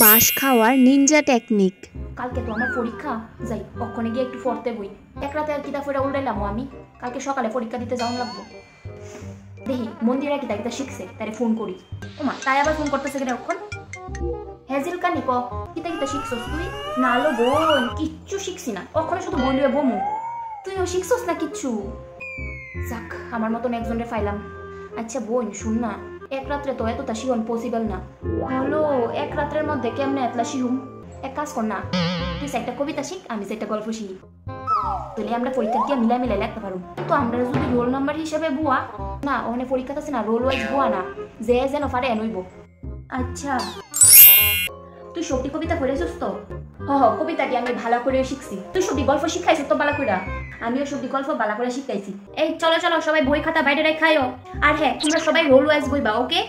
বাঁশ খাওয়ার Ninja technique. কালকে তো আমার পরীক্ষা, যাই ওখানে গিয়ে একটু পড়তে বই। এক রাতে আর কিতা ফেরা উল্টাইলাম আমি, কালকে সকালে পরীক্ষা দিতে যাওয়া লাগবো। দেখি মন্দিরা কিতা কিতা শিখছে, তারে ফোন করি। ওমা তাই আবার ফোন করতেছে কেন এখন? হেজিল কানি ক কিতা কিতা শিখছস তুই? না লো বোন, কিচ্ছু শিখছি না, ওখানে শুধু বলিয়ে বমু। তুইও শিখছস না কিচ্ছু? যাক আমার মতন একজনের ফাইলাম। আচ্ছা বোন শুন না, এক রাত্রে তো এতটা শিহন পসিবল না। হলো এক রাত্রের মধ্যে কেমনে এতলা শিহুম? এক কাজ কর না, তুই একটা কবিতা শিখ, আমি একটা গল্প শিখি, তাহলে আমরা পরীক্ষা দিয়ে মিলাই মিলাই লিখতে পারবো। তো আমরা যদি রোল নাম্বার হিসেবে বুয়া না, ওখানে পরীক্ষা আছে না, রোল ওয়াইজ বুয়া না, যে যেন পারে এনইব। আচ্ছা তুই সবটি কবিতা পড়েছিস তো? হ কবিতাটি আমি ভালো করে শিখছি। তুই সবটি গল্প শিখাইছিস তো ভালো করে? আমিও সবটি গল্প ভালো করে শিখাইছি। এই চলো চলো সবাই বই খাতা বাইরে রাখাইও। আর হ্যাঁ তোমরা সবাই রোল ওয়াইজ বইবা, ওকে?